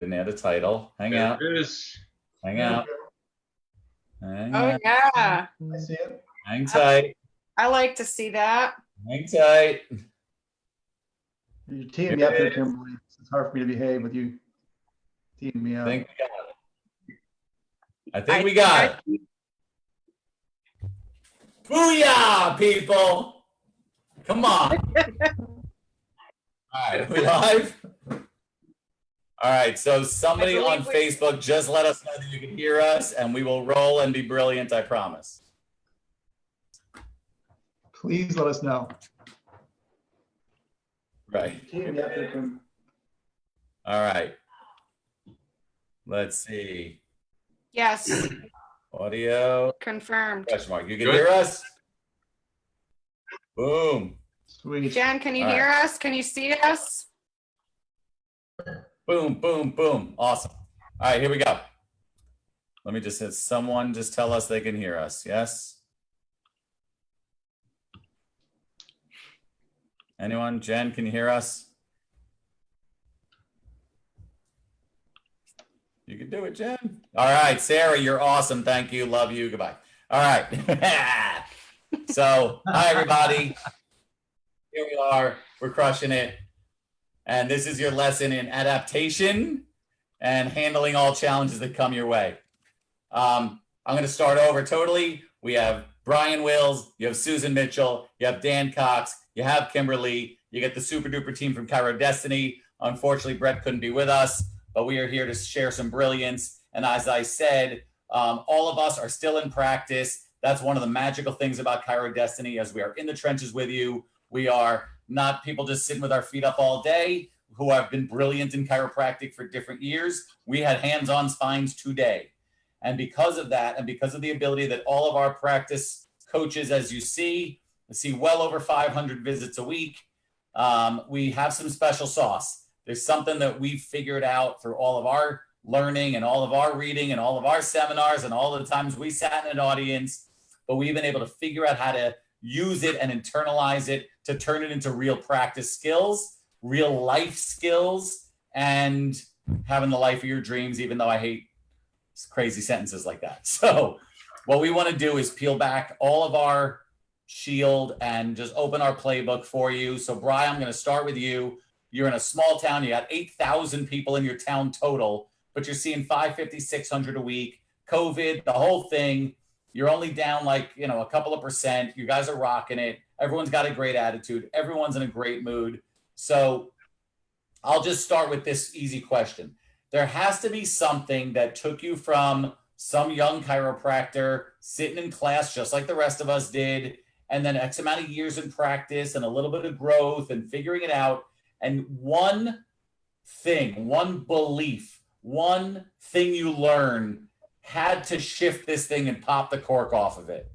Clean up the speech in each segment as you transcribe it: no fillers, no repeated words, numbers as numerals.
Didn't add a title. Hang There out. it is. Hang out. Hang Oh, out. yeah. I see it. Hang tight. I like to see that. Hang tight. You're teeing me up here, Kimberly. It's hard for me to behave with you teeing me up. I think we got it. Booyah, people. Come on. All right, we live? All right, so somebody on Facebook just let us know that you can hear us, and we will roll and be brilliant, I promise. Please let us know. Right. Teeing me up here, Kim. All right. Let's see. Yes, Audio. confirmed. Question mark. You can Good. hear us? Boom. Sweet. Jen, can you All hear us? Can you see us? Boom, boom, boom. Awesome. All right, here we go. Let me just hit someone just tell us they can hear us. Yes? Anyone? Jen, can you hear us? You can do it, Jen. All right, Sarah, you're awesome. Thank you. Love you. Goodbye. All right. So, hi, everybody. Here we are. We're crushing it. And this is your lesson in adaptation and handling all challenges that come your way. I'm going to start over totally. We have Brian Wills, you have Susan Mitchell, you have Dan Cox, you have Kimberly, you get the super duper team from Chiro Destiny. Unfortunately, Brett couldn't be with us, but we are here to share some brilliance. And as I said, all of us are still in practice. That's one of the magical things about Chiro Destiny, as we are in the trenches with you. We are not people just sitting with our feet up all day who have been brilliant in chiropractic for different years. We had hands-on spines today. And because of that, and because of the ability that all of our practice coaches, as you see well over 500 visits a week, we have some special sauce. There's something that we've figured out through all of our learning and all of our reading and all of our seminars and all of the times we sat in an audience, but we've been able to figure out how to use it and internalize it to turn it into real practice skills, real life skills, and having the life of your dreams, even though I hate crazy sentences like that. So what we want to do is peel back all of our shield and just open our playbook for you. So Brian, I'm going to start with you. You're in a small town. You got 8,000 people in your town total, but you're seeing 550, 600 a week. COVID, the whole thing. You're only down like, a couple of percent. You guys are rocking it. Everyone's got a great attitude. Everyone's in a great mood. So I'll just start with this easy question. There has to be something that took you from some young chiropractor sitting in class just like the rest of us did, and then X amount of years in practice and a little bit of growth and figuring it out. And one thing, one belief, one thing you learn had to shift this thing and pop the cork off of it.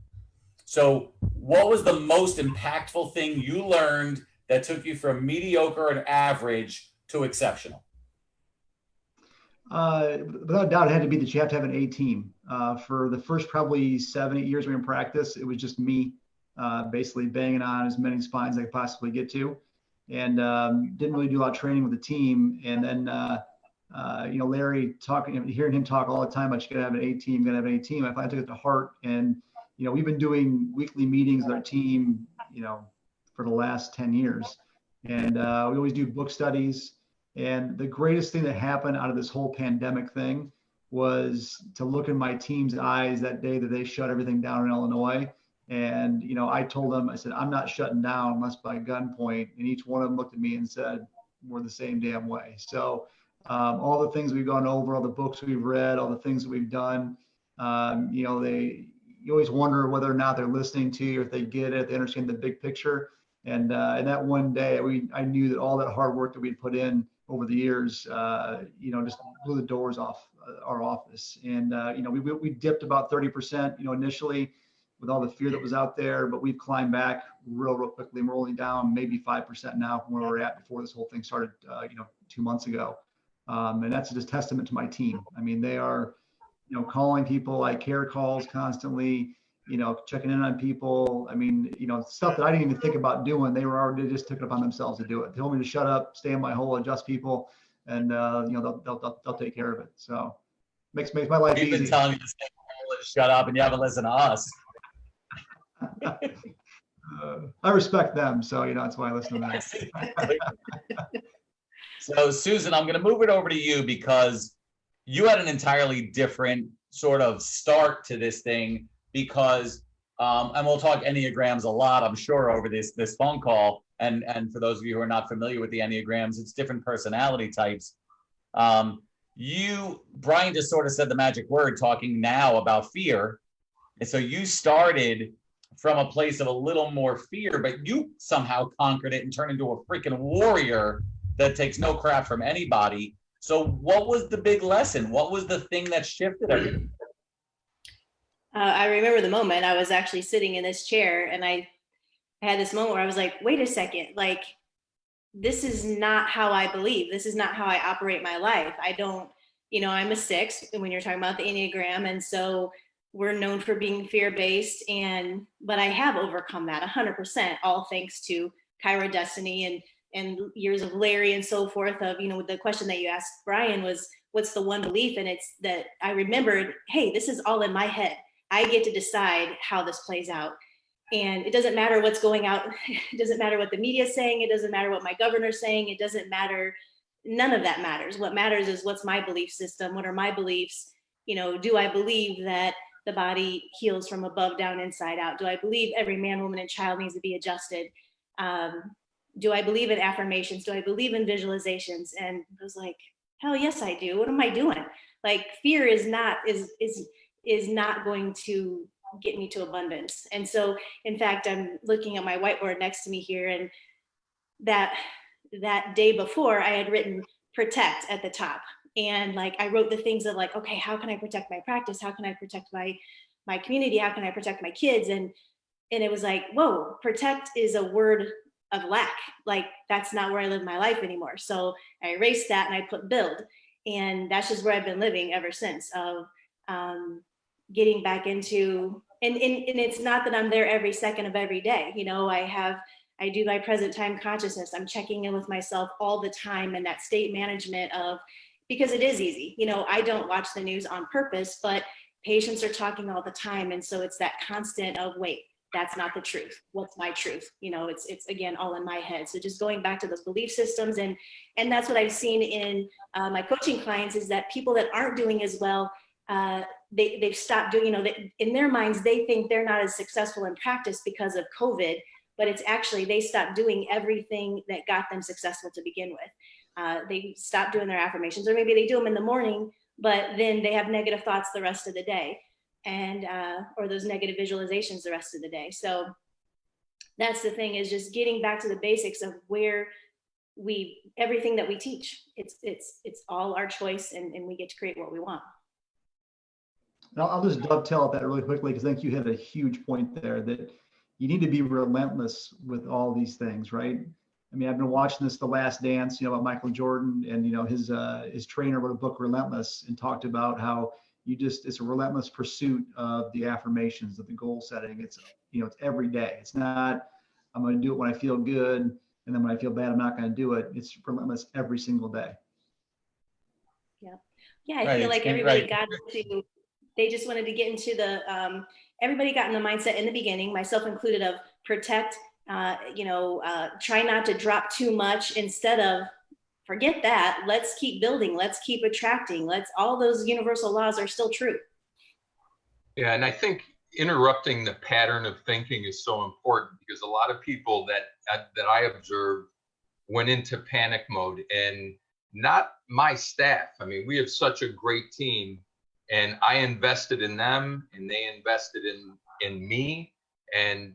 So what was the most impactful thing you learned that took you from mediocre and average to exceptional? Without a doubt, it had to be that you have to have an A team. For the first probably 7-8 years we were in practice, it was just me basically banging on as many spines as I could possibly get to, and didn't really do a lot of training with the team. And then Larry talking, hearing him talk all the time about you gotta have an A team, gotta have an A team. I finally took it to heart, and we've been doing weekly meetings with our team, for the last 10 years, and we always do book studies. And the greatest thing that happened out of this whole pandemic thing was to look in my team's eyes that day that they shut everything down in Illinois. And, I told them, I said, I'm not shutting down unless by gunpoint. And each one of them looked at me and said, we're the same damn way. So all the things we've gone over, all the books we've read, all the things that we've done, you always wonder whether or not they're listening to you, if they get it, if they understand the big picture. And that one day I knew that all that hard work that we'd put in over the years, just blew the doors off our office. And, we dipped about 30%, initially with all the fear that was out there, but we've climbed back real quickly. And we're only down maybe 5% now from where we were at before this whole thing started, 2 months ago. And that's just testament to my team. I mean, they are, calling people, like care calls constantly, checking in on people. I mean, stuff that I didn't even think about doing. They just took it upon themselves to do it. They told me to shut up, stay in my hole, adjust people. and they'll take care of it. So makes my life We've been easy. telling you to shut up, and you haven't listened to us. I respect them, so that's why I listen to them. So Susan, I'm going to move it over to you because you had an entirely different sort of start to this thing because, and we'll talk Enneagrams a lot, I'm sure, over this phone call. And for those of you who are not familiar with the Enneagrams, it's different personality types. Brian just sort of said the magic word talking now about fear. And so you started from a place of a little more fear, but you somehow conquered it and turned into a freaking warrior that takes no crap from anybody. So what was the big lesson? What was the thing that shifted everything? I remember the moment I was actually sitting in this chair and I had this moment where I was like, wait a second, like, this is not how I believe. This is not how I operate my life. I don't, I'm a 6 when you're talking about the Enneagram. And so we're known for being fear-based, but I have overcome that 100%, all thanks to Chiro Destiny and years of Larry and so forth of, the question that you asked Brian was, what's the one belief? And it's that I remembered, hey, this is all in my head. I get to decide how this plays out. And it doesn't matter what's going out. It doesn't matter what the media is saying. It doesn't matter what my governor's saying. It doesn't matter. None of that matters. What matters is what's my belief system? What are my beliefs? Do I believe that the body heals from above down, inside out? Do I believe every man, woman, and child needs to be adjusted? Do I believe in affirmations? Do I believe in visualizations? And I was like, hell yes, I do. What am I doing? Like, fear is not going to get me to abundance. And so, in fact, I'm looking at my whiteboard next to me here, and that day before I had written protect at the top. And like, I wrote the things of like, okay, how can I protect my practice? How can I protect my community? How can I protect my kids? And it was like, whoa, protect is a word of lack. Like, that's not where I live my life anymore. So I erased that and I put build. And that's just where I've been living ever since, of getting back into, and it's not that I'm there every second of every day. I do my present time consciousness. I'm checking in with myself all the time, and that state management of, because it is easy. I don't watch the news on purpose, but patients are talking all the time. And so it's that constant of, wait, that's not the truth. What's my truth? It's again, all in my head. So just going back to those belief systems. And that's what I've seen in my coaching clients, is that people that aren't doing as well, they've stopped doing, in their minds, they think they're not as successful in practice because of COVID, but it's actually, they stopped doing everything that got them successful to begin with. They stopped doing their affirmations, or maybe they do them in the morning, but then they have negative thoughts the rest of the day, and or those negative visualizations the rest of the day. So that's the thing, is just getting back to the basics of where everything that we teach, it's all our choice, and we get to create what we want. I'll just dovetail that really quickly, because I think you hit a huge point there, that you need to be relentless with all these things, right? I mean, I've been watching this, The Last Dance, about Michael Jordan, and his trainer wrote a book, Relentless, and talked about how it's a relentless pursuit of the affirmations, of the goal setting. It's it's every day. It's not, I'm going to do it when I feel good, and then when I feel bad, I'm not going to do it. It's relentless every single day. Yeah, I feel like everybody got into, they just wanted to get into the, everybody got in the mindset in the beginning, myself included, of protect, try not to drop too much, instead of forget that, let's keep building, let's keep attracting, all those universal laws are still true. Yeah, and I think interrupting the pattern of thinking is so important, because a lot of people that I observed went into panic mode, and not my staff. I mean, we have such a great team, and I invested in them, and they invested in me, and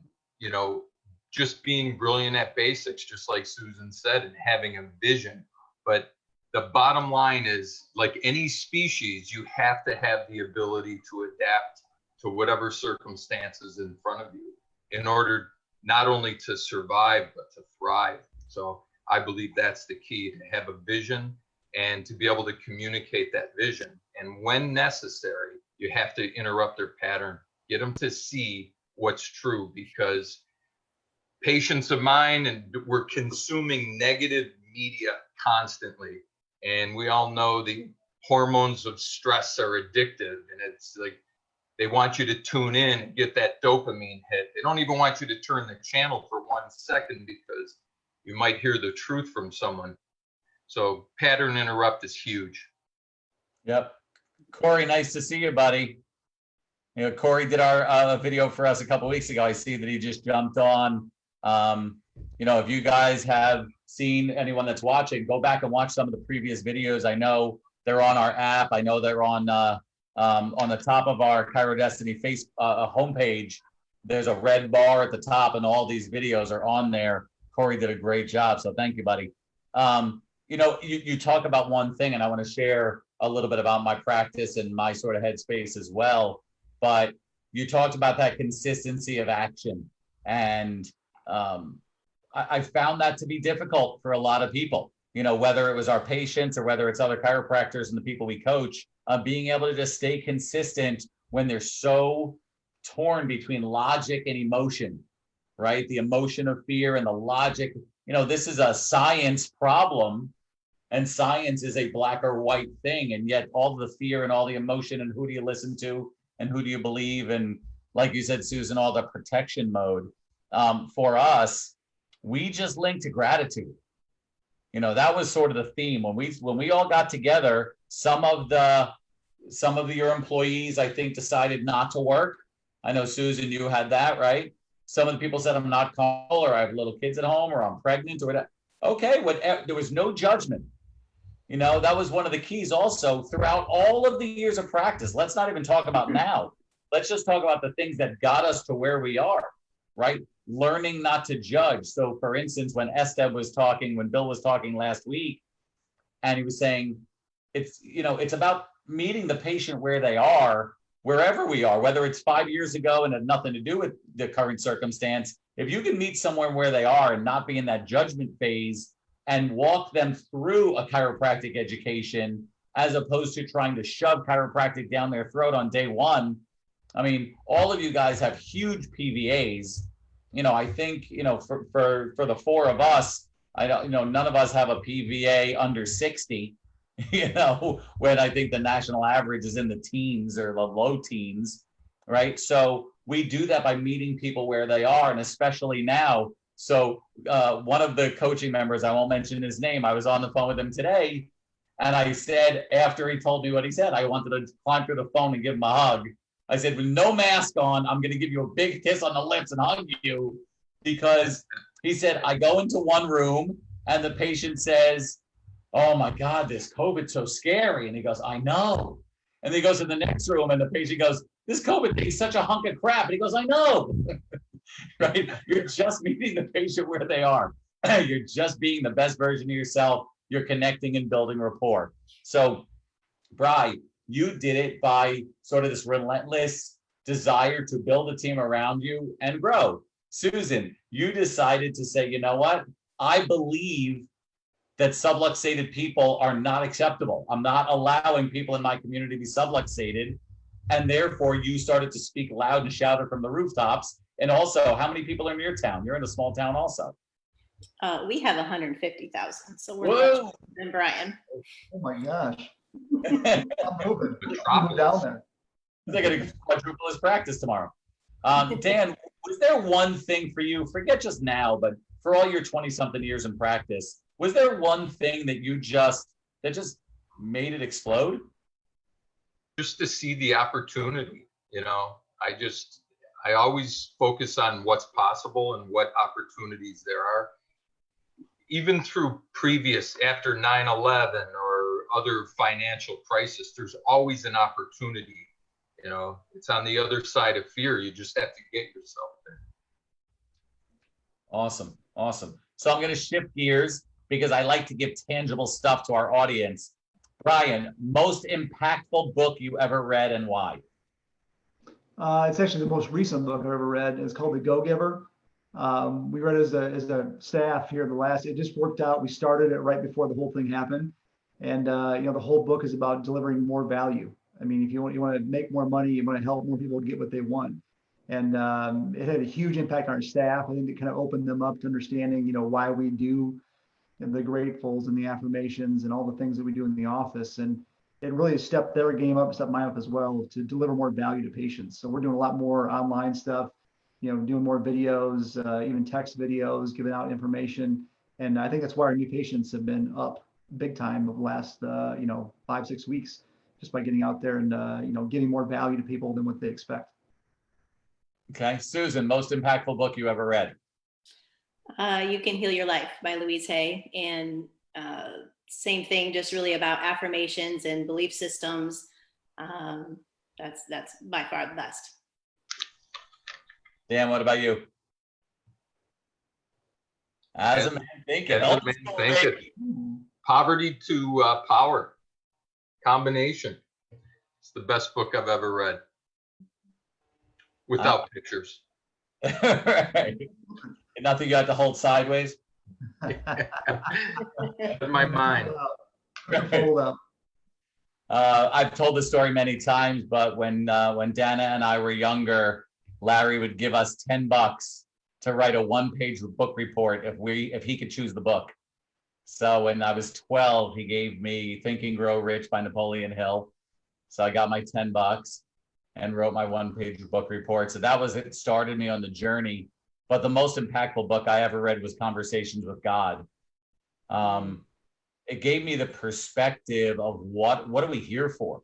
just being brilliant at basics, just like Susan said, and having a vision. But the bottom line is, like any species, you have to have the ability to adapt to whatever circumstances in front of you in order not only to survive, but to thrive. So I believe that's the key, to have a vision and to be able to communicate that vision. And when necessary, you have to interrupt their pattern, get them to see what's true, because patients of mine, and we're consuming negative media constantly. And we all know the hormones of stress are addictive, and it's like they want you to tune in, get that dopamine hit. They don't even want you to turn the channel for 1 second because you might hear the truth from someone. So pattern interrupt is huge. Yep. Corey, nice to see you, buddy. You know, Corey did our video for us a couple weeks ago. I see that he just jumped on. You know, if you guys have seen, anyone that's watching, go back and watch some of the previous videos. I know they're on our app. I know they're on the top of our Chiro Destiny homepage. There's a red bar at the top, and all these videos are on there. Corey did a great job, so thank you, buddy. You know, you talk about one thing, and I want to share a little bit about my practice and my sort of headspace as well. But you talked about that consistency of action, and I found that to be difficult for a lot of people. You know, whether it was our patients or whether it's other chiropractors and the people we coach, being able to just stay consistent when they're so torn between logic and emotion, right? The emotion of fear and the logic. You know, this is a science problem, and science is a black or white thing. And yet all the fear and all the emotion, and who do you listen to and who do you believe? And like you said, Susan, all the protection mode. For us, we just linked to gratitude. You know, that was sort of the theme when we all got together. Some of your employees, I think, decided not to work. I know, Susan, you had that, right? Some of the people said, I'm not comfortable, or I have little kids at home, or I'm pregnant, or whatever. Okay, whatever. There was no judgment. You know, that was one of the keys also throughout all of the years of practice. Let's not even talk about now. Let's just talk about the things that got us to where we are, right? Learning not to judge. So for instance, when Esteb was talking, when Bill was talking last week, and he was saying, it's, you know, it's about meeting the patient where they are, wherever we are, whether it's 5 years ago and had nothing to do with the current circumstance. If you can meet someone where they are and not be in that judgment phase and walk them through a chiropractic education, as opposed to trying to shove chiropractic down their throat on day one. I mean, all of you guys have huge PVAs. You know, I think, you know, for the four of us, I don't, you know, none of us have a PVA under 60, you know, when I think the national average is in the teens or the low teens, right? So we do that by meeting people where they are, and especially now. So one of the coaching members, I won't mention his name, I was on the phone with him today, and I said, after he told me what he said, I wanted to climb through the phone and give him a hug. I said, with no mask on, I'm going to give you a big kiss on the lips and hug you, because he said, I go into one room and the patient says, oh my God, this COVID's so scary. And he goes, I know. And he goes to the next room and the patient goes, this COVID thing is such a hunk of crap. And he goes, I know. Right? You're just meeting the patient where they are. You're just being the best version of yourself. You're connecting and building rapport. So, Bri, you did it by sort of this relentless desire to build a team around you and grow. Susan, you decided to say, you know what? I believe that subluxated people are not acceptable. I'm not allowing people in my community to be subluxated. And therefore, you started to speak loud and shout it from the rooftops. And also, how many people are in your town? You're in a small town also. We have 150,000, so we're Whoa. much than Brian. Oh my gosh. I'm moving. Metropolis. I'm down there. They're going to quadruple his practice tomorrow. Dan, was there one thing for you, forget just now, but for all your 20-something years in practice, was there one thing that that just made it explode? Just to see the opportunity, you know, I always focus on what's possible and what opportunities there are. Even through previous, after 9/11 or other financial crisis, there's always an opportunity. You know, it's on the other side of fear. You just have to get yourself there. Awesome. Awesome. So I'm going to shift gears because I like to give tangible stuff to our audience. Brian, most impactful book you ever read and why? It's actually the most recent book I've ever read. It's called The Go-Giver. We read it as a staff here. It just worked out. We started it right before the whole thing happened. And, you know, the whole book is about delivering more value. I mean, if you want to make more money, you want to help more people get what they want. And it had a huge impact on our staff. I think it kind of opened them up to understanding, you know, why we do and the gratefuls and the affirmations and all the things that we do in the office. And it really stepped their game up, stepped mine up as well to deliver more value to patients. So we're doing a lot more online stuff, doing more videos, even text videos, giving out information. And I think that's why our new patients have been up big time over the last, 5-6 weeks, just by getting out there and, giving more value to people than what they expect. Okay. Susan, most impactful book you ever read? You Can Heal Your Life by Louise Hay. And same thing, just really about affirmations and belief systems. That's by far the best. Dan, what about you? As a Man Thinketh. As a Man Thinketh. Poverty to Power combination. It's the best book I've ever read. Without pictures. Right. Nothing you have to hold sideways. In my mind. Hold up. I've told this story many times, but when Dana and I were younger, Larry would give us $10 to write a one-page book report if he could choose the book. So when I was 12, he gave me Think and Grow Rich by Napoleon Hill. So I got my $10 and wrote my one-page book report. So it started me on the journey. But the most impactful book I ever read was Conversations with God. It gave me the perspective of what are we here for?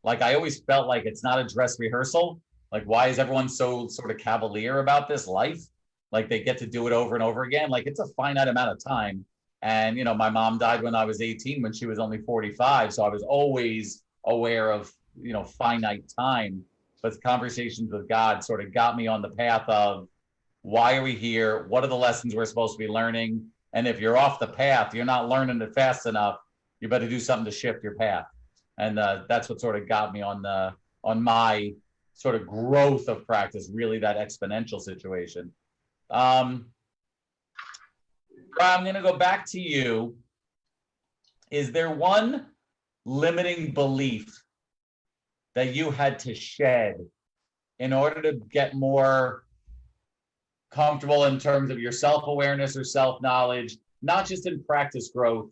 Like, I always felt like it's not a dress rehearsal. Like, why is everyone so sort of cavalier about this life? Like, they get to do it over and over again. Like, it's a finite amount of time. And, my mom died when I was 18, when she was only 45. So I was always aware of, finite time. But Conversations with God sort of got me on the path of, why are we here? What are the lessons we're supposed to be learning? And if you're off the path, you're not learning it fast enough, you better do something to shift your path. And that's what sort of got me on my sort of growth of practice, really that exponential situation. I'm going to go back to you. Is there one limiting belief that you had to shed in order to get more comfortable in terms of your self-awareness or self-knowledge, not just in practice growth,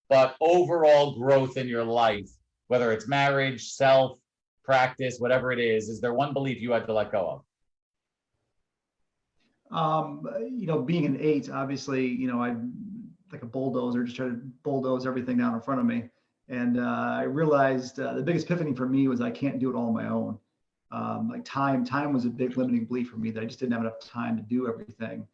but overall growth in your life, whether it's marriage, self, practice, whatever it is there one belief you had to let go of? Being an 8, obviously, I'm like a bulldozer, just try to bulldoze everything down in front of me. And I realized the biggest epiphany for me was I can't do it all on my own. Like time was a big limiting belief for me, that I just didn't have enough time to do everything.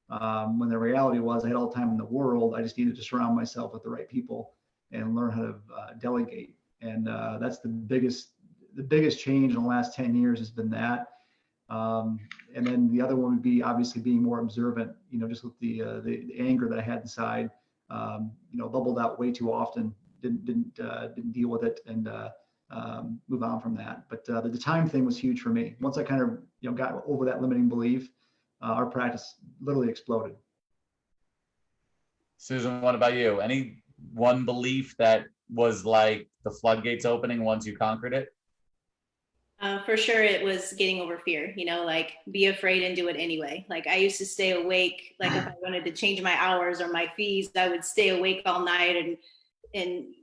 When the reality was I had all the time in the world. I just needed to surround myself with the right people and learn how to delegate. And that's the biggest change in the last 10 years has been that. And then the other one would be obviously being more observant, just with the anger that I had inside, bubbled out way too often, didn't deal with it and move on from that. But the time thing was huge for me. Once I kind of, got over that limiting belief, our practice literally exploded. Susan, what about you? Any one belief that was like the floodgates opening once you conquered it? For sure, it was getting over fear, like be afraid and do it anyway. Like I used to stay awake, like if I wanted to change my hours or my fees, I would stay awake all night and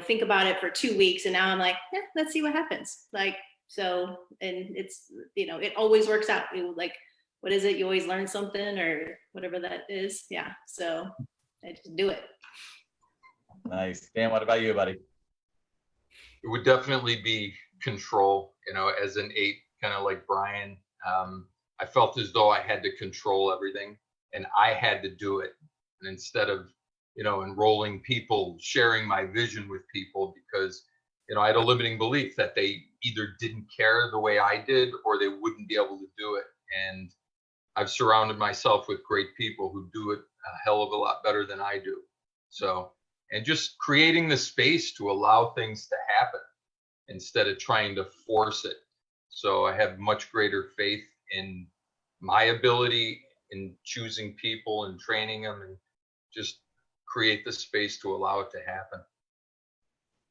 think about it for 2 weeks. And now I'm like, let's see what happens. Like, so, and it's, it always works out. Like, what is it? You always learn something or whatever that is. Yeah. So I just do it. Nice. Dan, what about you, buddy? It would definitely be control, as an 8, kind of like Brian. I felt as though I had to control everything and I had to do it. And instead of, enrolling people, sharing my vision with people, because, I had a limiting belief that they either didn't care the way I did or they wouldn't be able to do it. And I've surrounded myself with great people who do it a hell of a lot better than I do. So, and just creating the space to allow things to happen instead of trying to force it. So I have much greater faith in my ability in choosing people and training them and just create the space to allow it to happen.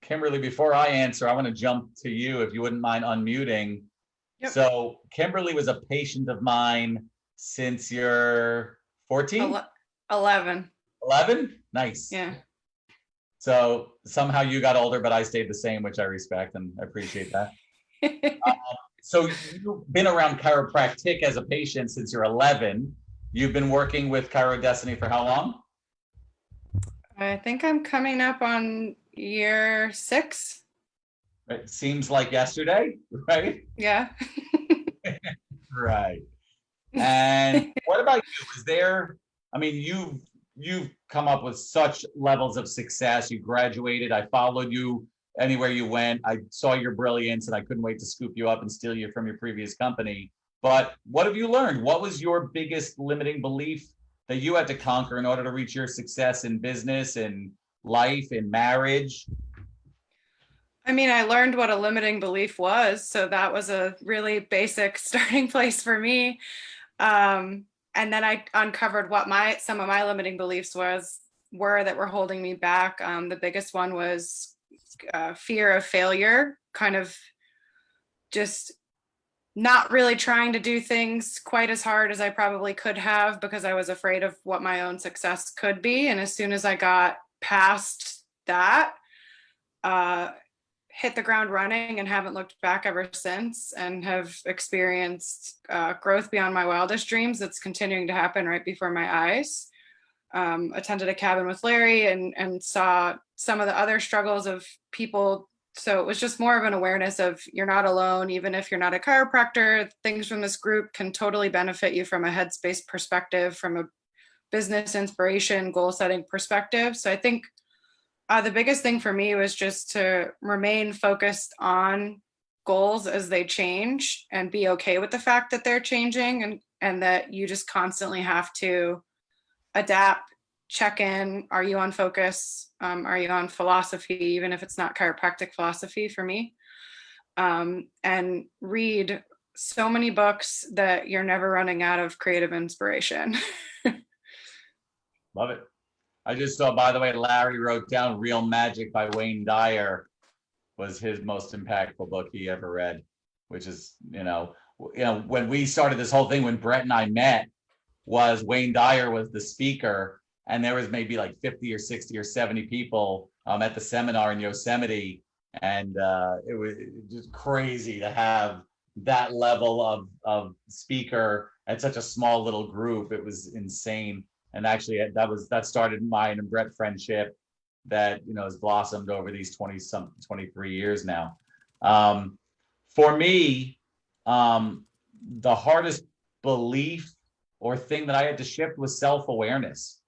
Kimberly, before I answer, I want to jump to you if you wouldn't mind unmuting. Yep. So Kimberly was a patient of mine since you're 14? 11. 11? Nice. Yeah. So somehow you got older, but I stayed the same, which I respect and I appreciate that. So you've been around chiropractic as a patient since you're 11. You've been working with Chiro Destiny for how long? I think I'm coming up on year 6. It seems like yesterday, right? Yeah. Right. And what about you? Is there, I mean, you've come up with such levels of success. You graduated. I followed you anywhere you went. I saw your brilliance and I couldn't wait to scoop you up and steal you from your previous company. But what have you learned? What was your biggest limiting belief that you had to conquer in order to reach your success in business, in life, in marriage? I mean, I learned what a limiting belief was, so that was a really basic starting place for me. And then I uncovered what some of my limiting beliefs were that were holding me back. The biggest one was fear of failure, kind of just not really trying to do things quite as hard as I probably could have because I was afraid of what my own success could be. And as soon as I got past that, hit the ground running and haven't looked back ever since, and have experienced growth beyond my wildest dreams that's continuing to happen right before my eyes. Attended a cabin with Larry and saw some of the other struggles of people. So it was just more of an awareness of you're not alone. Even if you're not a chiropractor, things from this group can totally benefit you from a headspace perspective, from a business inspiration, goal setting perspective. So I think the biggest thing for me was just to remain focused on goals as they change and be okay with the fact that they're changing, and that you just constantly have to adapt, check in. Are you on focus? Are you on philosophy, even if it's not chiropractic philosophy for me? And read so many books that you're never running out of creative inspiration. Love it. I just saw, by the way, Larry wrote down Real Magic by Wayne Dyer was his most impactful book he ever read, which is, when we started this whole thing, when Brett and I met, was Wayne Dyer was the speaker, and there was maybe like 50 or 60 or 70 people at the seminar in Yosemite. And it was just crazy to have that level of speaker at such a small little group. It was insane. And actually that started mine and Brett friendship that, has blossomed over these 23 years now. For me, the hardest belief or thing that I had to shift was self-awareness.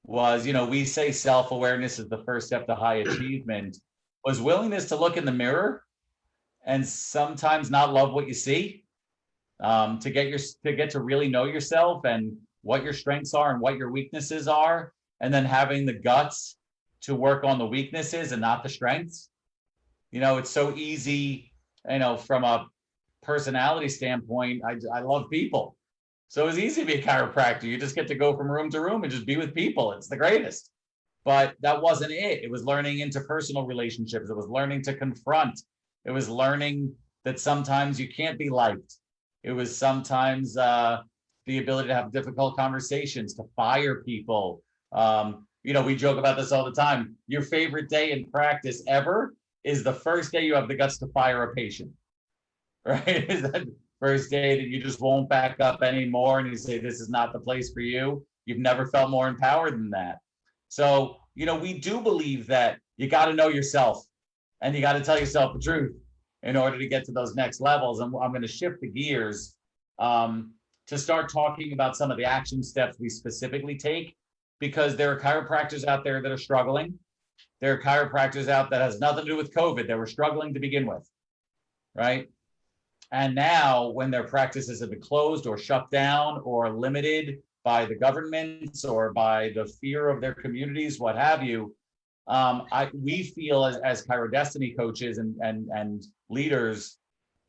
We say self-awareness is the first step to high achievement, was willingness to look in the mirror and sometimes not love what you see, to get to really know yourself and what your strengths are and what your weaknesses are, and then having the guts to work on the weaknesses and not the strengths. It's so easy, from a personality standpoint, I love people. So it's easy to be a chiropractor. You just get to go from room to room and just be with people. It's the greatest. But that wasn't it. It was learning interpersonal relationships. It was learning to confront. It was learning that sometimes you can't be liked. It was sometimes the ability to have difficult conversations, to fire people. We joke about this all the time. Your favorite day in practice ever is the first day you have the guts to fire a patient, right? Is that first day that you just won't back up anymore and you say, this is not the place for you. You've never felt more empowered than that. So, we do believe that you got to know yourself and you got to tell yourself the truth in order to get to those next levels. And I'm going to shift the gears to start talking about some of the action steps we specifically take, because there are chiropractors out there that are struggling. There are chiropractors out that has nothing to do with COVID. They were struggling to begin with, right? And now when their practices have been closed or shut down or limited by the governments or by the fear of their communities, what have you, we feel as Chiro Destiny coaches and leaders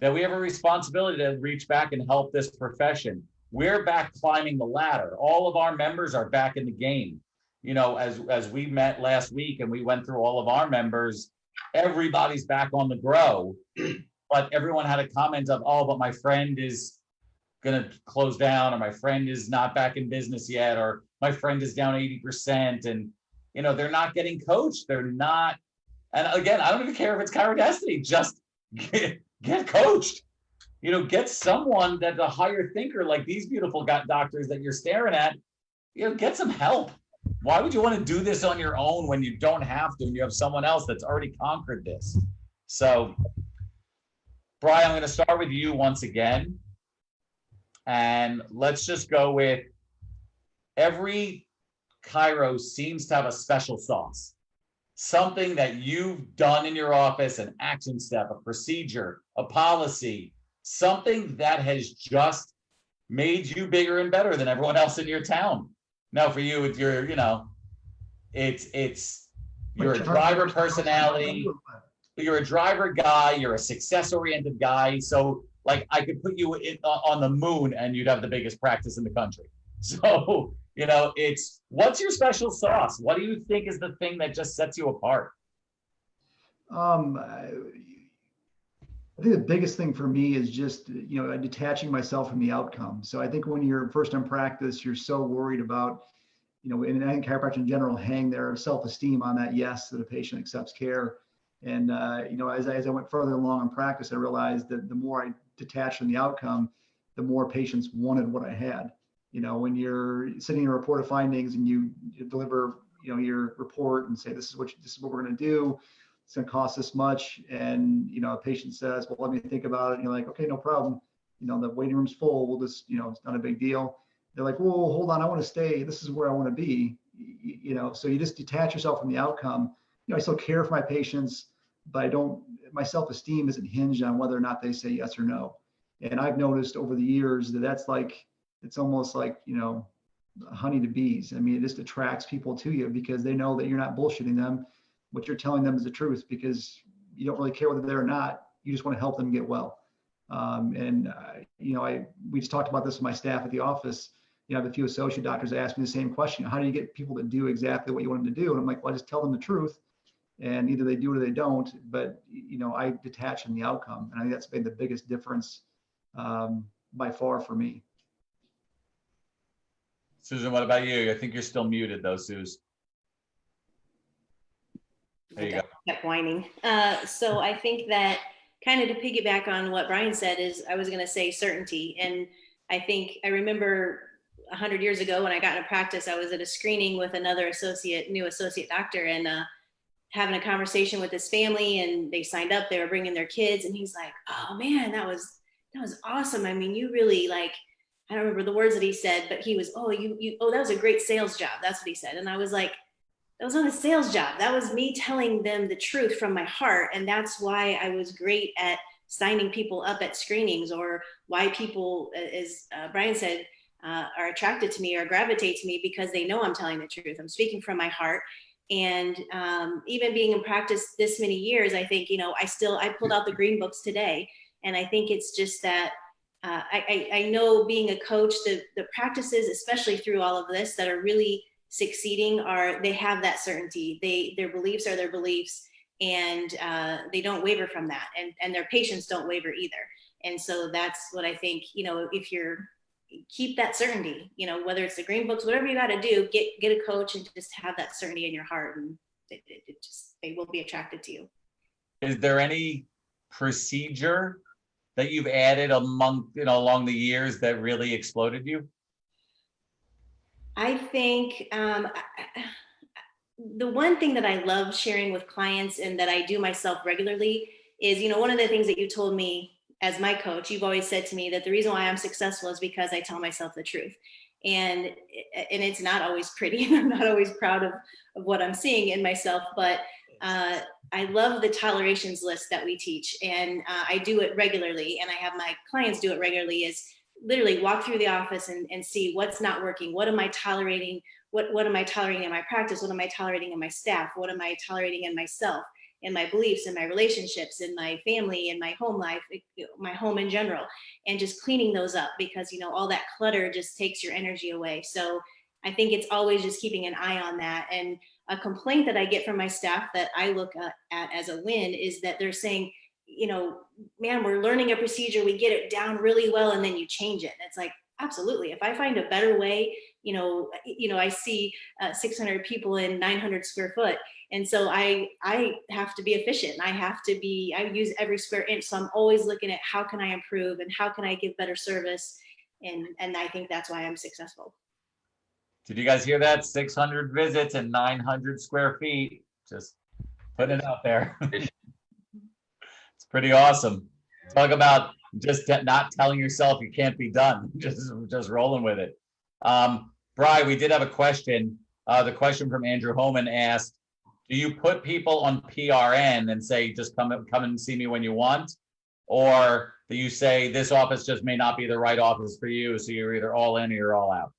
that we have a responsibility to reach back and help this profession. We're back climbing the ladder. All of our members are back in the game. As we met last week and we went through all of our members, everybody's back on the grow. But everyone had a comment of, oh, but my friend is going to close down, or my friend is not back in business yet, or my friend is down 80%, and they're not getting coached. They're not. And again, I don't even care if it's chirodestiny. Just get coached. Get someone that's a higher thinker, like these beautiful doctors that you're staring at. Get some help. Why would you want to do this on your own when you don't have to, and you have someone else that's already conquered this? So, Brian, I'm going to start with you once again. And let's just go with, every chiro seems to have a special sauce. Something that you've done in your office, an action step, a procedure, a policy, something that has just made you bigger and better than everyone else in your town. Now for you, it's your, it's you're a driver personality, you're a driver guy, you're a success-oriented guy. So like I could put you on the moon and you'd have the biggest practice in the country. So, it's, what's your special sauce? What do you think is the thing that just sets you apart? I think the biggest thing for me is just, detaching myself from the outcome. So I think when you're first in practice, you're so worried about, and I think chiropractors in general hang their self-esteem on that yes, that a patient accepts care. And, as I went further along in practice, I realized that the more I detached from the outcome, the more patients wanted what I had. When you're sending a report of findings and you deliver, your report and say, this is what we're going to do. It's going to cost this much. And, a patient says, well, let me think about it. And you're like, okay, no problem. The waiting room's full. We'll just, it's not a big deal. They're like, well, hold on. I want to stay. This is where I want to be. So you just detach yourself from the outcome. I still care for my patients, but my self-esteem isn't hinged on whether or not they say yes or no. And I've noticed over the years that's like, it's almost like, honey to bees. I mean, it just attracts people to you because they know that you're not bullshitting them. What you're telling them is the truth, because you don't really care whether they're or not. You just want to help them get well. We just talked about this with my staff at the office. I have a few associate doctors ask me the same question. How do you get people to do exactly what you want them to do? And I'm like, well, I just tell them the truth, and either they do it or they don't. But, I detach from the outcome. And I think that's been the biggest difference by far for me. Susan, what about you? I think you're still muted though, Suze. There you go. Kept whining. So I think that kind of to piggyback on what Brian said is, I was going to say certainty. And I remember 100 years ago when I got into practice, I was at a screening with another new associate doctor, and having a conversation with his family, and they signed up, they were bringing their kids, and he's like, oh man, that was awesome. I mean, you really I don't remember the words that he said, but he was, that was a great sales job. That's what he said. And I was like, that was not a sales job. That was me telling them the truth from my heart. And that's why I was great at signing people up at screenings, or why people, as Brian said, are attracted to me or gravitate to me, because they know I'm telling the truth. I'm speaking from my heart. And even being in practice this many years, I think, I pulled out the green books today. And I think it's just that I know being a coach, the practices, especially through all of this, that are really succeeding they have that certainty. Their beliefs are their beliefs, and they don't waver from that. And their patients don't waver either. And so that's what I think, if keep that certainty, whether it's the green books, whatever you got to do, get a coach and just have that certainty in your heart, and they will be attracted to you. Is there any procedure that you've added along the years that really exploded you? I think the one thing that I love sharing with clients, and that I do myself regularly, is, one of the things that you told me as my coach, you've always said to me that the reason why I'm successful is because I tell myself the truth. And it's not always pretty, and I'm not always proud of what I'm seeing in myself, but I love the tolerations list that we teach, and I do it regularly, and I have my clients do it regularly, is literally walk through the office and see what's not working. What am I tolerating? What am I tolerating in my practice? What am I tolerating in my staff? What am I tolerating in myself, in my beliefs, in my relationships, in my family, in my home life, my home in general, and just cleaning those up, because, all that clutter just takes your energy away. So I think it's always just keeping an eye on that. And a complaint that I get from my staff that I look at as a win is that they're saying, man, we're learning a procedure, we get it down really well, and then you change it. And it's like, Absolutely. If I find a better way, I see 600 people in 900 square foot. And so I have to be efficient. I use every square inch. So I'm always looking at how can I improve and how can I give better service. And I think that's why I'm successful. Did you guys hear that? 600 visits and 900 square feet. Just putting it out there. It's pretty awesome. Talk about just not telling yourself you can't be done. Just rolling with it. Bri, we did have a question. The question from Andrew Homan asked, do you put people on PRN and say, just come and see me when you want? Or do you say this office just may not be the right office for you, so you're either all in or you're all out?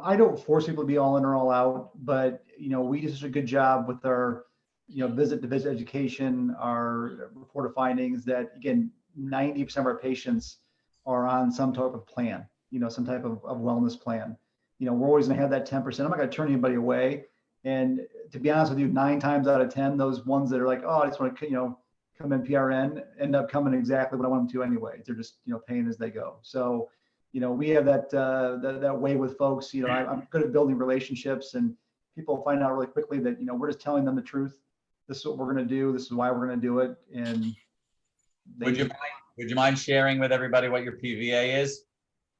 I don't force people to be all in or all out, but we do such a good job with our visit to visit education, our report of findings, that again 90% of our patients are on some type of plan, some type of wellness plan. We're always going to have that 10%. I'm not going to turn anybody away. And to be honest with you, 9 times out of 10, those ones that are like, oh, I just want to come in PRN, end up coming exactly what I want them to anyway. They're just paying as they go. So we have that way with folks. I'm good at building relationships, and people find out really quickly that we're just telling them the truth. This is what we're going to do. This is why we're going to do it. And would you mind sharing with everybody what your PVA is?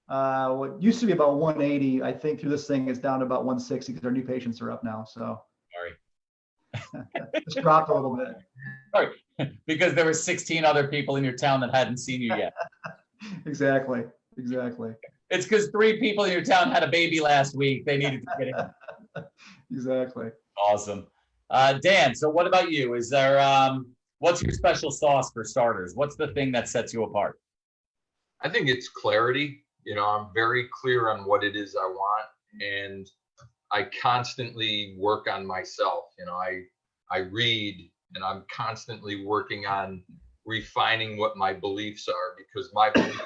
What used to be about 180, I think through this thing is down to about 160 because our new patients are up now. So sorry, it's dropped a little bit. Sorry, because there were 16 other people in your town that hadn't seen you yet. Exactly. It's because 3 people in your town had a baby last week. They needed to get in. Exactly. Awesome. Dan, so what about you? Is there, what's your special sauce for starters? What's the thing that sets you apart? I think it's clarity. I'm very clear on what it is I want, and I constantly work on myself. I read, and I'm constantly working on refining what my beliefs are, because my beliefs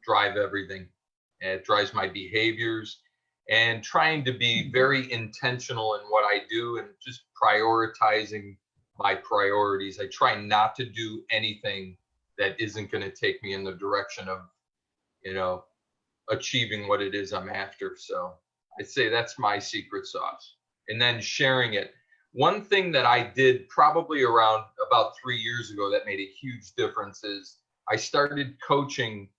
drive everything, and it drives my behaviors, and trying to be very intentional in what I do and just prioritizing my priorities. I try not to do anything that isn't going to take me in the direction of achieving what it is I'm after. So I'd say that's my secret sauce. And then sharing it. One thing that I did probably around about 3 years ago that made a huge difference is I started coaching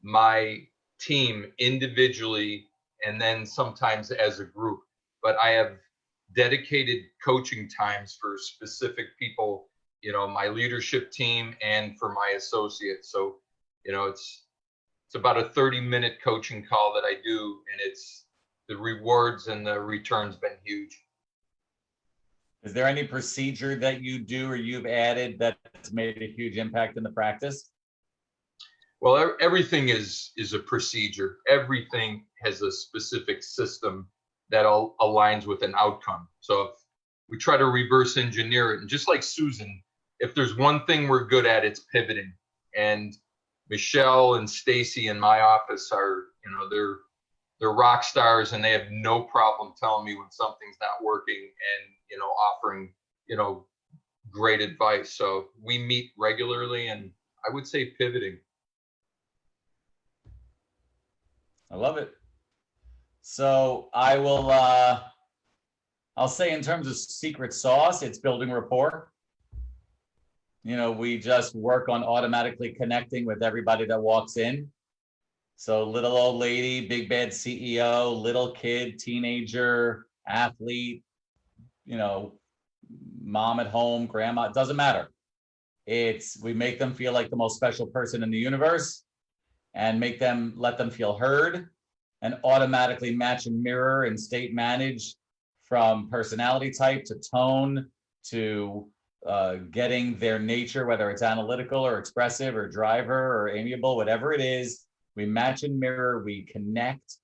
my team individually and then sometimes as a group. But I have dedicated coaching times for specific people, my leadership team and for my associates. So, it's about a 30-minute coaching call that I do, and it's the rewards and the returns been huge. Is there any procedure that you do or you've added that's made a huge impact in the practice? Well, everything is a procedure. Everything has a specific system that aligns with an outcome. So if we try to reverse engineer it, and just like Susan, if there's one thing we're good at, it's pivoting. And Michelle and Stacy in my office are, they're rock stars, and they have no problem telling me when something's not working and, offering, great advice. So we meet regularly, and I would say pivoting. I love it. So I will, I'll say in terms of secret sauce, it's building rapport. We just work on automatically connecting with everybody that walks in. So little old lady, big bad CEO, little kid, teenager, athlete, mom at home, grandma, it doesn't matter. We make them feel like the most special person in the universe and let them feel heard, and automatically match and mirror and state manage from personality type to tone to getting their nature, whether it's analytical or expressive or driver or amiable, whatever it is. We match and mirror, we connect,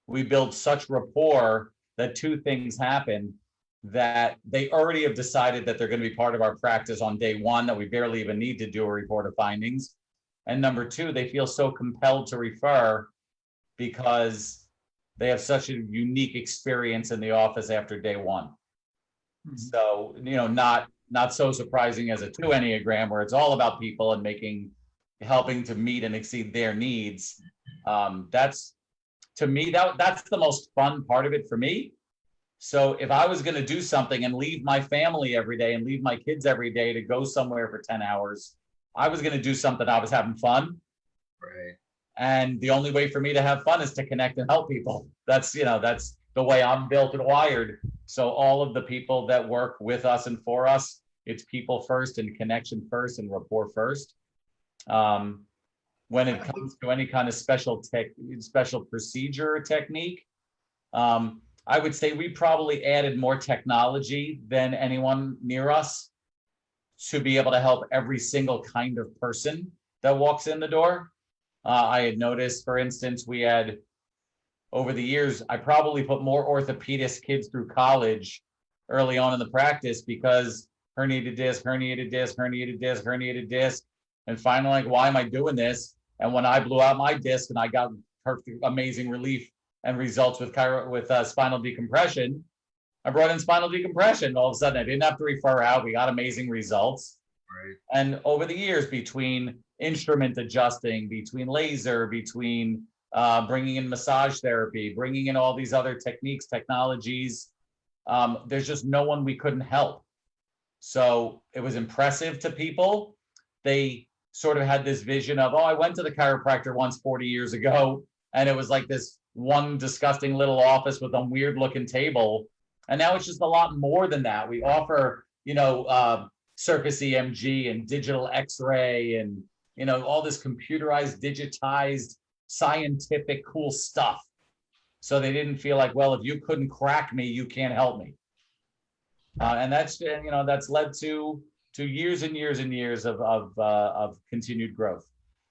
we build such rapport that 2 things happen: that they already have decided that they're going to be part of our practice on day 1, that we barely even need to do a report of findings. And number 2, they feel so compelled to refer because they have such a unique experience in the office after day 1. Mm-hmm. So, not so surprising as a 2 Enneagram, where it's all about people and helping to meet and exceed their needs. That's, to me, that's the most fun part of it for me. So if I was going to do something and leave my family every day and leave my kids every day to go somewhere for 10 hours, I was going to do something I was having fun. Right. And the only way for me to have fun is to connect and help people. That's, that's the way I'm built and wired. So all of the people that work with us and for us, it's people first and connection first and rapport first. When it comes to any kind of special procedure or technique, I would say we probably added more technology than anyone near us to be able to help every single kind of person that walks in the door. I had noticed, for instance, we had, over the years, I probably put more orthopedist kids through college early on in the practice because herniated disc, herniated disc, herniated disc, herniated disc. And finally, like, why am I doing this? And when I blew out my disc and I got perfect, amazing relief and results with spinal decompression, I brought in spinal decompression. All of a sudden, I didn't have to refer out. We got amazing results. Right. And over the years, between instrument adjusting, between laser, between bringing in massage therapy, bringing in all these other techniques, technologies, there's just no one we couldn't help. So it was impressive to people. They sort of had this vision of, oh, I went to the chiropractor once 40 years ago, and it was like this one disgusting little office with a weird looking table. And now it's just a lot more than that. We offer, Circus EMG and digital X-ray and, all this computerized, digitized, scientific, cool stuff. So they didn't feel like, well, if you couldn't crack me, you can't help me. And that's led to years and years and years of continued growth.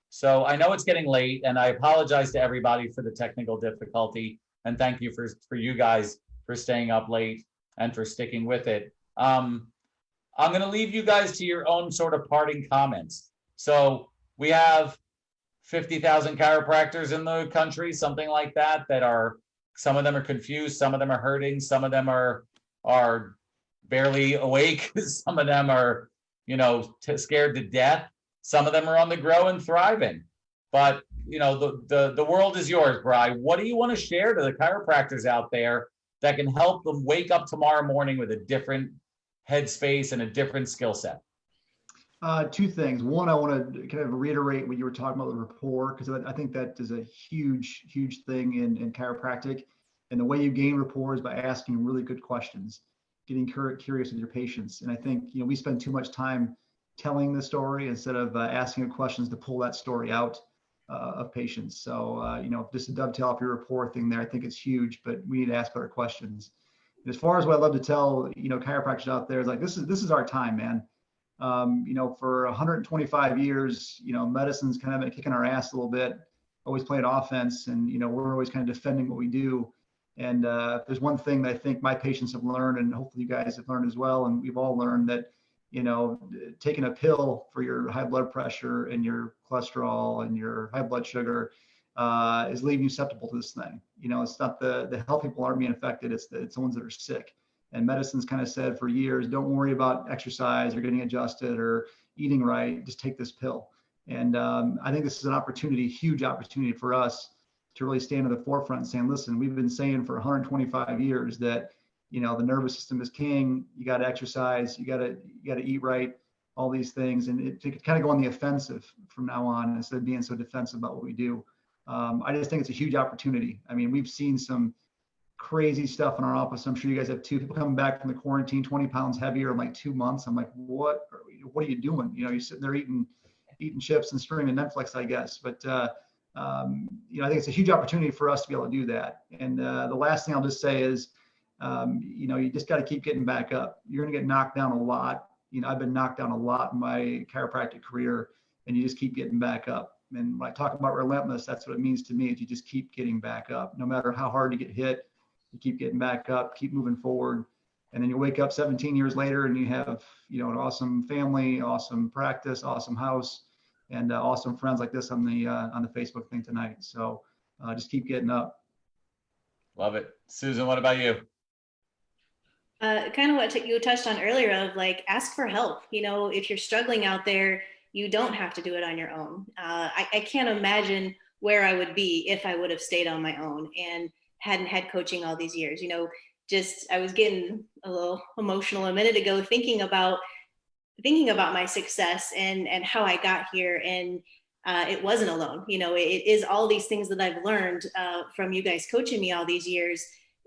So I know it's getting late, and I apologize to everybody for the technical difficulty, and thank you for you guys for staying up late and for sticking with it. I'm going to leave you guys to your own sort of parting comments. So we have 50,000 chiropractors in the country, something like that, some of them are confused, some of them are hurting, some of them are barely awake, some of them are, scared to death. Some of them are on the grow and thriving. But, the world is yours, Bri. What do you want to share to the chiropractors out there that can help them wake up tomorrow morning with a different headspace and a different skill set? Two things. One, I want to kind of reiterate what you were talking about, the rapport, because I think that is a huge, huge thing in chiropractic. And the way you gain rapport is by asking really good questions, getting curious with your patients. And I think, we spend too much time telling the story instead of asking questions to pull that story out of patients. So, just to dovetail off your rapport thing there, I think it's huge, but we need to ask better questions. And as far as what I love to tell, chiropractors out there is like, this is our time, man. For 125 years, medicine's kind of been kicking our ass a little bit, always playing offense, and, we're always kind of defending what we do. And if there's one thing that I think my patients have learned, and hopefully you guys have learned as well, and we've all learned that, taking a pill for your high blood pressure and your cholesterol and your high blood sugar is leaving you susceptible to this thing. It's not the healthy people aren't being affected, it's the ones that are sick. And medicine's kind of said for years, don't worry about exercise or getting adjusted or eating right, just take this pill. And I think this is an opportunity, huge opportunity for us to really stand at the forefront and saying, listen, we've been saying for 125 years that, the nervous system is king. You got to exercise, you got to eat right, all these things. And it could kind of go on the offensive from now on instead of being so defensive about what we do. I just think it's a huge opportunity. I mean, we've seen some crazy stuff in our office. I'm sure you guys have too. People coming back from the quarantine, 20 pounds heavier in like 2 months. I'm like, what are you doing? You're sitting there eating chips and streaming Netflix, I guess. But, I think it's a huge opportunity for us to be able to do that. And the last thing I'll just say is, you just got to keep getting back up. You're going to get knocked down a lot. I've been knocked down a lot in my chiropractic career, and you just keep getting back up. And when I talk about relentless, that's what it means to me, is you just keep getting back up. No matter how hard you get hit, you keep getting back up, keep moving forward. And then you wake up 17 years later and you have, an awesome family, awesome practice, awesome house, and awesome friends like this on the Facebook thing tonight. So just keep getting up. Love it. Susan, what about you? Kind of what you touched on earlier of like, ask for help. If you're struggling out there, you don't have to do it on your own. I can't imagine where I would be if I would have stayed on my own and hadn't had coaching all these years. You know, just I was getting a little emotional a minute ago thinking about my success and how I got here. And it wasn't alone. You know, it is all these things that I've learned from you guys coaching me all these years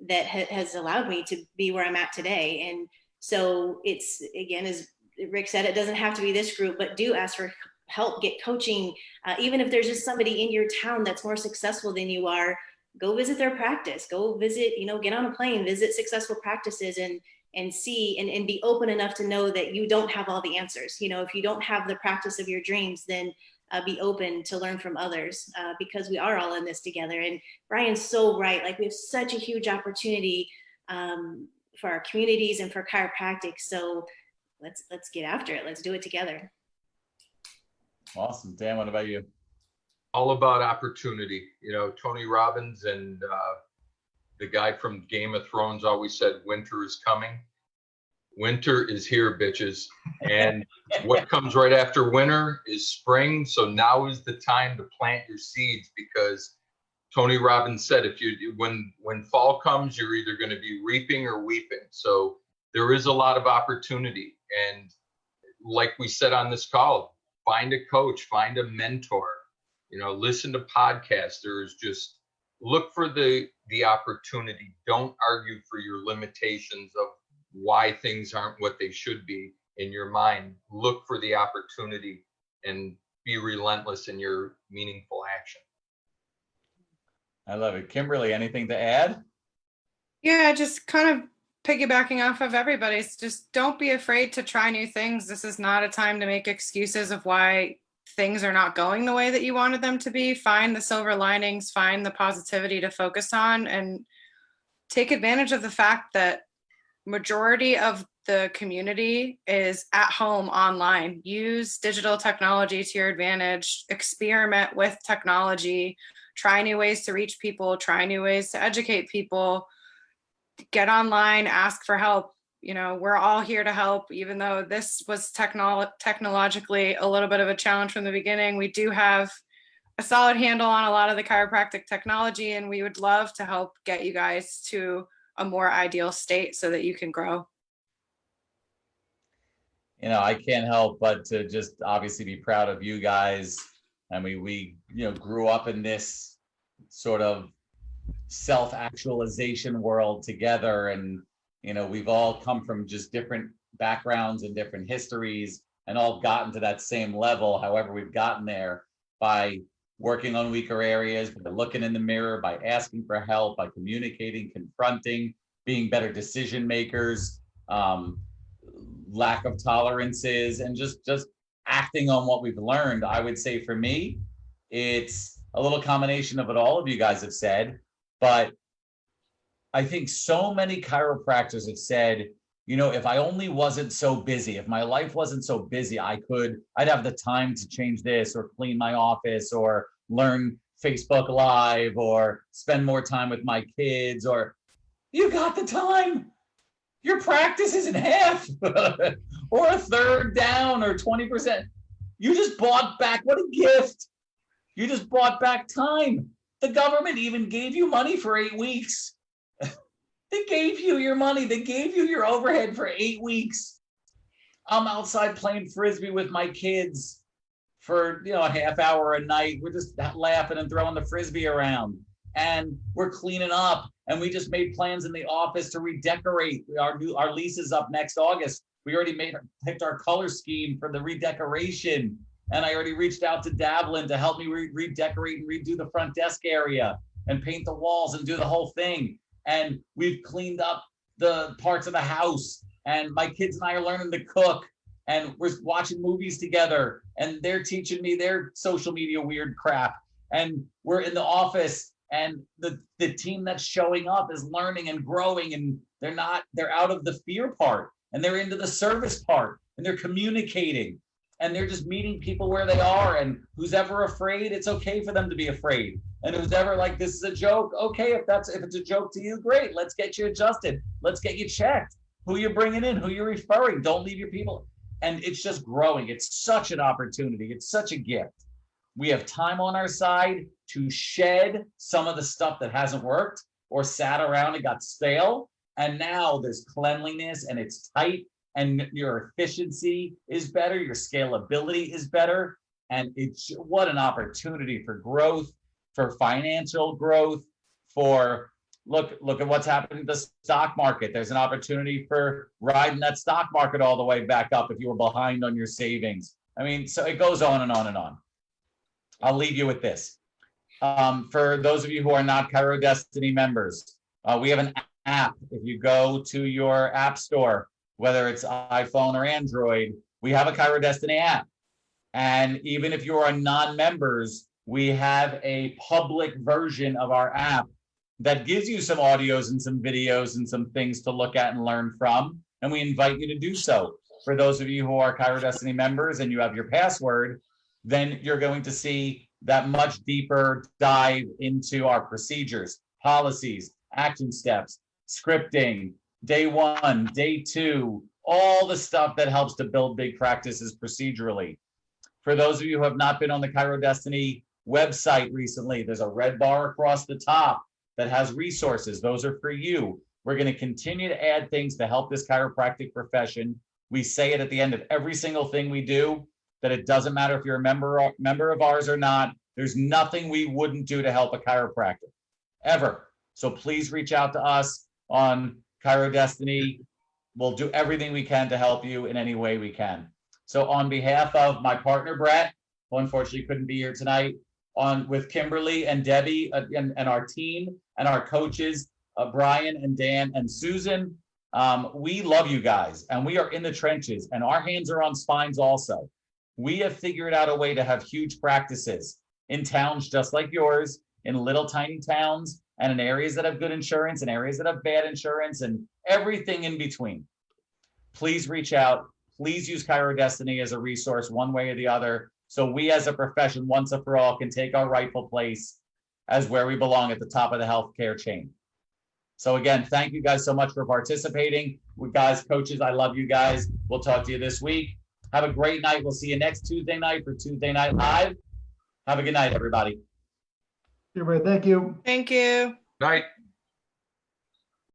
that has allowed me to be where I'm at today. And so it's, again, as Rick said, it doesn't have to be this group, but do ask for help, get coaching. Even if there's just somebody in your town that's more successful than you are, go visit their practice, go visit, you know, get on a plane, visit successful practices and see and be open enough to know that you don't have all the answers. You know, if you don't have the practice of your dreams, then be open to learn from others because we are all in this together. And Brian's so right. Like, we have such a huge opportunity for our communities and for chiropractic. So let's get after it. Let's do it together. Awesome. Dan, what about you? All about opportunity. You know, Tony Robbins and the guy from Game of Thrones always said, winter is coming. Winter is here, bitches. And what comes right after winter is spring. So now is the time to plant your seeds, because Tony Robbins said, when fall comes, you're either going to be reaping or weeping. So there is a lot of opportunity. And like we said on this call, find a coach, find a mentor, you know, listen to podcasters, just look for the opportunity. Don't argue for your limitations of why things aren't what they should be in your mind. Look for the opportunity and be relentless in your meaningful action. I love it. Kimberly, anything to add? Yeah, just kind of piggybacking off of everybody's, just don't be afraid to try new things. This is not a time to make excuses of why things are not going the way that you wanted them to be. Find the silver linings, find the positivity to focus on, and take advantage of the fact that majority of the community is at home online. Use digital technology to your advantage, experiment with technology, try new ways to reach people, try new ways to educate people, get online, ask for help. You know, we're all here to help, even though this was technologically a little bit of a challenge from the beginning. We do have a solid handle on a lot of the chiropractic technology, and we would love to help get you guys to a more ideal state so that you can grow. You know, I can't help but to just obviously be proud of you guys. I mean, we, you know, grew up in this sort of self-actualization world together, and you know, we've all come from just different backgrounds and different histories and all gotten to that same level. However, we've gotten there by working on weaker areas, by looking in the mirror, by asking for help, by communicating, confronting, being better decision makers, lack of tolerances, and just acting on what we've learned. I would say for me, it's a little combination of what all of you guys have said, but I think so many chiropractors have said, you know, if I only wasn't so busy, if my life wasn't so busy, I'd have the time to change this or clean my office or learn Facebook Live or spend more time with my kids. Or you got the time. Your practice isn't half or a third down or 20%. You just bought back, what a gift. You just bought back time. The government even gave you money for 8 weeks. They gave you your money. They gave you your overhead for 8 weeks. I'm outside playing Frisbee with my kids for, you know, a half hour a night. We're just laughing and throwing the Frisbee around. And we're cleaning up. And we just made plans in the office to redecorate. Our lease is up next August. We already picked our color scheme for the redecoration. And I already reached out to Davlin to help me redecorate and redo the front desk area and paint the walls and do the whole thing. And we've cleaned up the parts of the house. And my kids and I are learning to cook. And we're watching movies together. And they're teaching me their social media weird crap. And we're in the office. And the team that's showing up is learning and growing. And they're out of the fear part. And they're into the service part. And they're communicating. And they're just meeting people where they are. And who's ever afraid, it's okay for them to be afraid. And who's ever like, this is a joke, okay, if it's a joke to you, great, let's get you adjusted. Let's get you checked. Who you're bringing in, who you're referring, don't leave your people. And it's just growing. It's such an opportunity. It's such a gift. We have time on our side to shed some of the stuff that hasn't worked or sat around and got stale. And now there's cleanliness and it's tight and your efficiency is better. Your scalability is better. And it's what an opportunity for growth, for financial growth, for look at what's happening to the stock market. There's an opportunity for riding that stock market all the way back up if you were behind on your savings. I mean, so it goes on and on and on. I'll leave you with this. For those of you who are not Chiro Destiny members, we have an app. If you go to your app store, whether it's iPhone or Android, we have a Chiro Destiny app. And even if you are non-members, we have a public version of our app that gives you some audios and some videos and some things to look at and learn from. And we invite you to do so. For those of you who are Chiro Destiny members and you have your password, then you're going to see that much deeper dive into our procedures, policies, action steps, scripting, day 1, day 2, all the stuff that helps to build big practices procedurally. For those of you who have not been on the Chiro Destiny website recently, there's a red bar across the top that has resources. Those are for you. We're going to continue to add things to help this chiropractic profession. We say it at the end of every single thing we do, that it doesn't matter if you're a member of ours or not. There's nothing we wouldn't do to help a chiropractor, ever. So please reach out to us on Chiro Destiny. We'll do everything we can to help you in any way we can. So on behalf of my partner, Brett, who unfortunately couldn't be here tonight, with Kimberly and Debbie and our team and our coaches, Brian and Dan and Susan, we love you guys and we are in the trenches and our hands are on spines also. We have figured out a way to have huge practices in towns just like yours, in little tiny towns and in areas that have good insurance and areas that have bad insurance and everything in between. Please reach out. Please use Chiro Destiny as a resource one way or the other, so we as a profession, once and for all, can take our rightful place as where we belong at the top of the healthcare chain. So again, thank you guys so much for participating. Guys, coaches, I love you guys. We'll talk to you this week. Have a great night. We'll see you next Tuesday night for Tuesday Night Live. Have a good night, everybody. Everybody, thank you. Thank you. Night.